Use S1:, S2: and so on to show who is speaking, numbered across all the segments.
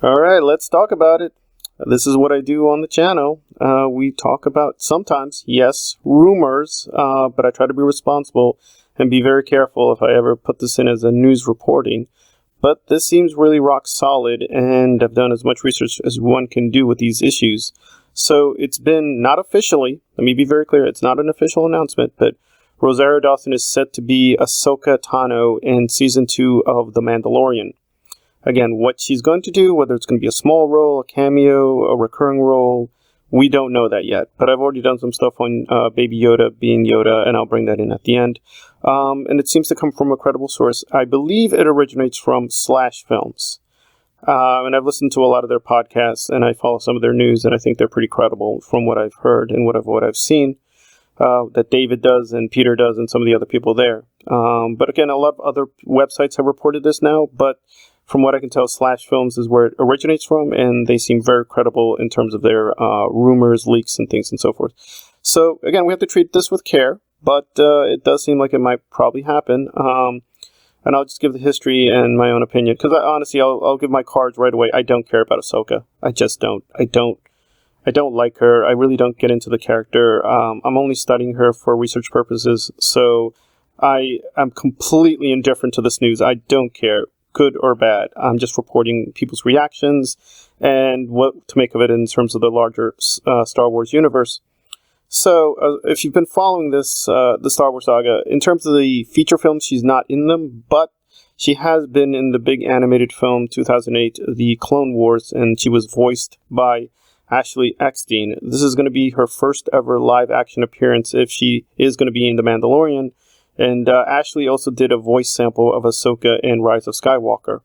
S1: All right, let's talk about it. This is what I do on the channel. We talk about sometimes, yes, rumors, but I try to be responsible and be very careful if I ever put this in as a news reporting. But this seems really rock solid, and I've done as much research as one can do with these issues. So it's been not officially, let me be very clear, it's not an official announcement, but Rosario Dawson is set to be Ahsoka Tano in Season 2 of The Mandalorian. Again, what she's going to do, whether it's going to be a small role, a cameo, a recurring role, we don't know that yet. But I've already done some stuff on Baby Yoda being Yoda, and I'll bring that in at the end. And it seems to come from a credible source. I believe it originates from Slashfilms. And I've listened to a lot of their podcasts, and I follow some of their news, and I think they're pretty credible from what I've heard and what I've seen. That David does and Peter does and some of the other people there. But again, a lot of other websites have reported this now, but from what I can tell, Slashfilms is where it originates from, and they seem very credible in terms of their rumors, leaks, and things and so forth. So again, we have to treat this with care, but it does seem like it might probably happen. And I'll just give the history and my own opinion, because honestly, I'll give my cards right away. I don't care about Ahsoka. I just don't. I don't like her. I really don't get into the character. I'm only studying her for research purposes, so I'm completely indifferent to this news. I don't care, good or bad. I'm just reporting people's reactions and what to make of it in terms of the larger Star Wars universe. So, if you've been following this, the Star Wars saga, in terms of the feature films, she's not in them, but she has been in the big animated film 2008, The Clone Wars, and she was voiced by Ashley Eckstein. This is going to be her first ever live action appearance if she is going to be in The Mandalorian. And Ashley also did a voice sample of Ahsoka in Rise of Skywalker.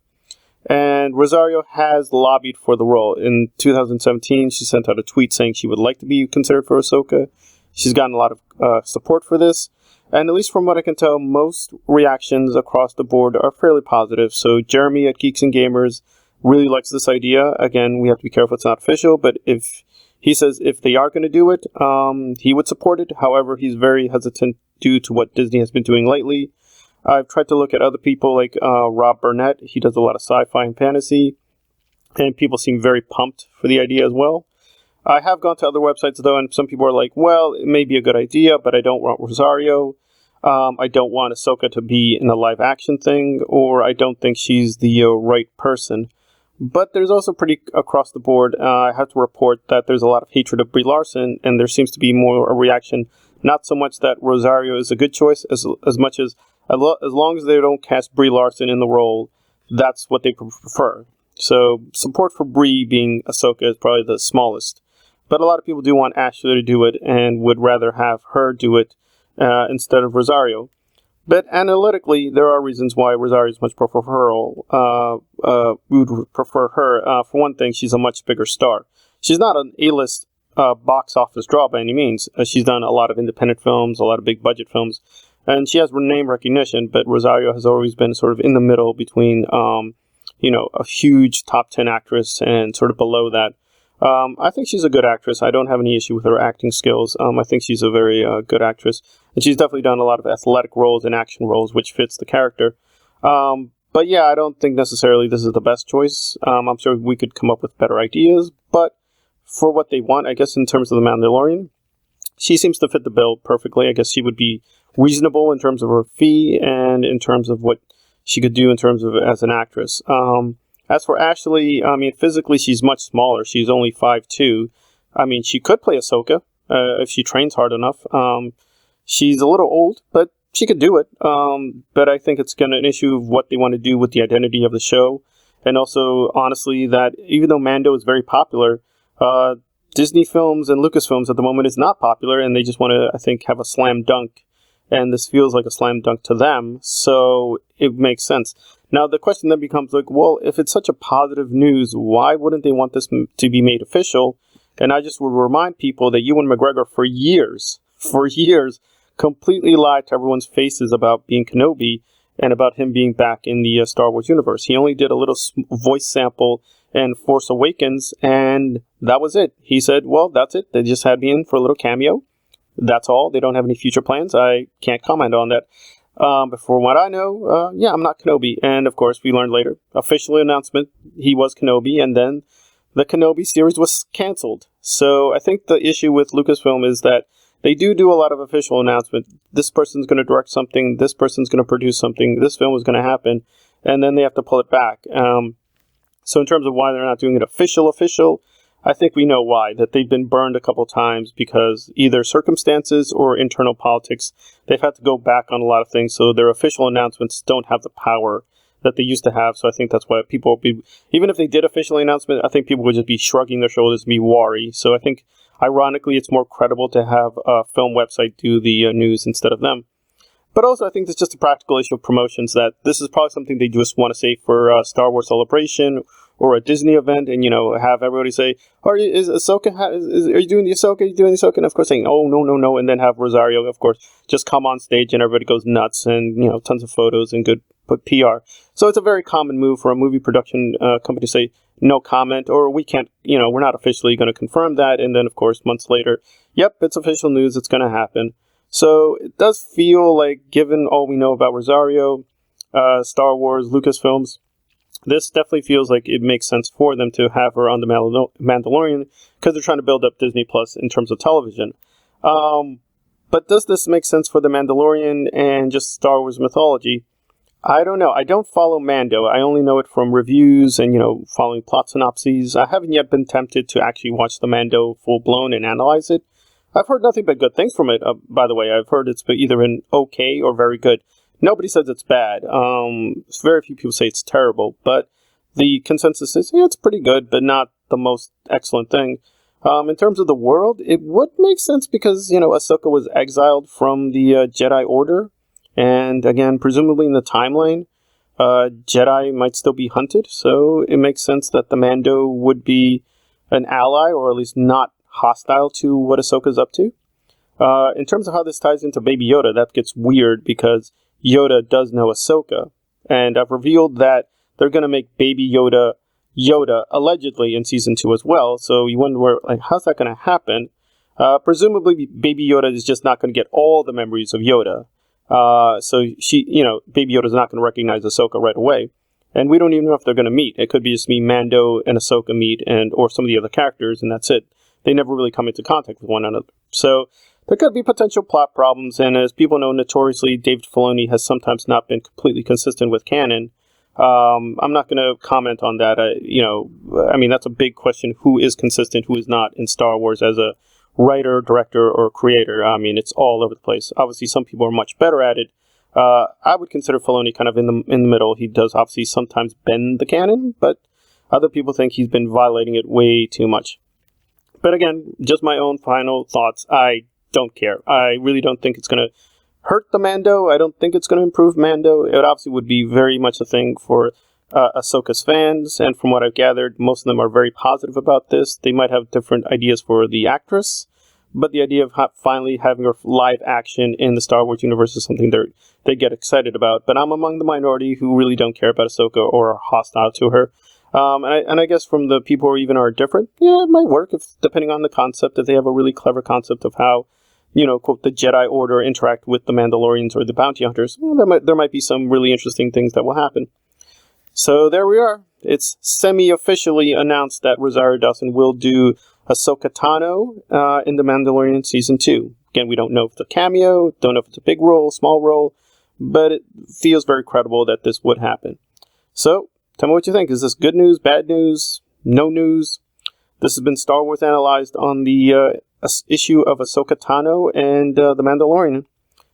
S1: And Rosario has lobbied for the role. In 2017, she sent out a tweet saying she would like to be considered for Ahsoka. She's gotten a lot of support for this. And at least from what I can tell, most reactions across the board are fairly positive. So Jeremy at Geeks and Gamers really likes this idea. Again, we have to be careful it's not official, but if he says if they are going to do it, he would support it. However, he's very hesitant due to what Disney has been doing lately. I've tried to look at other people like Rob Burnett. He does a lot of sci-fi and fantasy, and people seem very pumped for the idea as well. I have gone to other websites, though, and some people are like, well, it may be a good idea, but I don't want Rosario. I don't want Ahsoka to be in a live-action thing, or I don't think she's the right person. But there's also pretty across the board, I have to report that there's a lot of hatred of Brie Larson, and there seems to be more a reaction, not so much that Rosario is a good choice, as much as long as they don't cast Brie Larson in the role, that's what they prefer. So support for Brie being Ahsoka is probably the smallest. But a lot of people do want Ashley to do it and would rather have her do it instead of Rosario. But analytically, there are reasons why Rosario is much prefer her. We would prefer her. For one thing, she's a much bigger star. She's not an A-list box office draw by any means. She's done a lot of independent films, a lot of big budget films, and she has name recognition. But Rosario has always been sort of in the middle between, a huge top 10 actress and sort of below that. I think she's a good actress. I don't have any issue with her acting skills. I think she's a very good actress. And she's definitely done a lot of athletic roles and action roles, which fits the character. But yeah, I don't think necessarily this is the best choice. I'm sure we could come up with better ideas. But for what they want, I guess in terms of The Mandalorian, she seems to fit the bill perfectly. I guess she would be reasonable in terms of her fee and in terms of what she could do in terms of as an actress. As for Ashley, physically she's much smaller. She's only 5'2". She could play Ahsoka if she trains hard enough. She's a little old, but she could do it. But I think it's an issue of what they want to do with the identity of the show. And also, honestly, that even though Mando is very popular, Disney films and Lucasfilms at the moment is not popular, and they just want to, I think, have a slam dunk. And this feels like a slam dunk to them, so it makes sense. Now, the question then becomes like, well, if it's such a positive news, why wouldn't they want this to be made official? And I just would remind people that Ewan McGregor for years, completely lied to everyone's faces about being Kenobi and about him being back in the Star Wars universe. He only did a little voice sample in Force Awakens, and that was it. He said, well, that's it. They just had me in for a little cameo. That's all. They don't have any future plans. I can't comment on that. But for what I know, yeah, I'm not Kenobi. And of course, we learned later, official announcement, he was Kenobi, and then the Kenobi series was canceled. So I think the issue with Lucasfilm is that they do a lot of official announcements. This person's going to direct something, this person's going to produce something, this film is going to happen, and then they have to pull it back. So in terms of why they're not doing it official, I think we know why, that they've been burned a couple times because either circumstances or internal politics, they've had to go back on a lot of things, so their official announcements don't have the power that they used to have. So I think that's why people will be, even if they did officially announcement, I think people would just be shrugging their shoulders and be wary. So I think, ironically, it's more credible to have a film website do the news instead of them. But also, I think it's just a practical issue of promotions, that this is probably something they just want to say for a Star Wars Celebration or a Disney event, and, have everybody say, are you doing the Ahsoka? Are you doing the Ahsoka? And of course saying, oh, no. And then have Rosario, of course, just come on stage and everybody goes nuts and, tons of photos and good PR. So it's a very common move for a movie production company to say, no comment, or we can't, we're not officially going to confirm that. And then, of course, months later, yep, it's official news, it's going to happen. So it does feel like, given all we know about Rosario, Star Wars, Lucasfilms, this definitely feels like it makes sense for them to have her on the Mandalorian, because they're trying to build up Disney Plus in terms of television. But does this make sense for the Mandalorian and just Star Wars mythology? I don't know. I don't follow Mando. I only know it from reviews and, following plot synopses. I haven't yet been tempted to actually watch the Mando full-blown and analyze it. I've heard nothing but good things from it, by the way. I've heard it's either been okay or very good. Nobody says it's bad. Very few people say it's terrible, but the consensus is, yeah, it's pretty good, but not the most excellent thing. In terms of the world, it would make sense because, Ahsoka was exiled from the Jedi Order, and again, presumably in the timeline, Jedi might still be hunted, so it makes sense that the Mando would be an ally, or at least not hostile to what Ahsoka's up to. In terms of how this ties into Baby Yoda, that gets weird because Yoda does know Ahsoka, and I've revealed that they're going to make Baby Yoda allegedly in season 2 as well. So you wonder, how's that going to happen? Presumably, Baby Yoda is just not going to get all the memories of Yoda. So Baby Yoda's not going to recognize Ahsoka right away, and we don't even know if they're going to meet. It could be just me, Mando, and Ahsoka meet, or some of the other characters, and that's it. They never really come into contact with one another. So there could be potential plot problems, and as people know, notoriously, David Filoni has sometimes not been completely consistent with canon. I'm not going to comment on that. That's a big question. Who is consistent, who is not in Star Wars as a writer, director, or creator? It's all over the place. Obviously, some people are much better at it. I would consider Filoni kind of in the middle. He does obviously sometimes bend the canon, but other people think he's been violating it way too much. But again, just my own final thoughts. I don't care. I really don't think it's going to hurt the Mando. I don't think it's going to improve Mando. It obviously would be very much a thing for Ahsoka's fans, and from what I've gathered, most of them are very positive about this. They might have different ideas for the actress, but the idea of finally having her live action in the Star Wars universe is something they get excited about. But I'm among the minority who really don't care about Ahsoka or are hostile to her. And I guess from the people who are different, yeah, it might work depending on the concept. If they have a really clever concept of how, quote, the Jedi Order interact with the Mandalorians or the bounty hunters, there might be some really interesting things that will happen. So there we are. It's semi-officially announced that Rosario Dawson will do Ahsoka Tano in The Mandalorian Season 2. Again, we don't know if it's a cameo, don't know if it's a big role, small role, but it feels very credible that this would happen. So, tell me what you think. Is this good news, bad news, no news? This has been Star Wars Analyzed on the issue of Ahsoka Tano and The Mandalorian.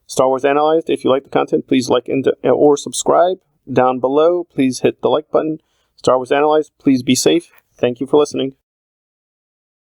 S1: Star Wars Analyzed. If you like the content, please like or subscribe. Down below, please hit the like button. Star Wars Analyzed. Please be safe. Thank you for listening.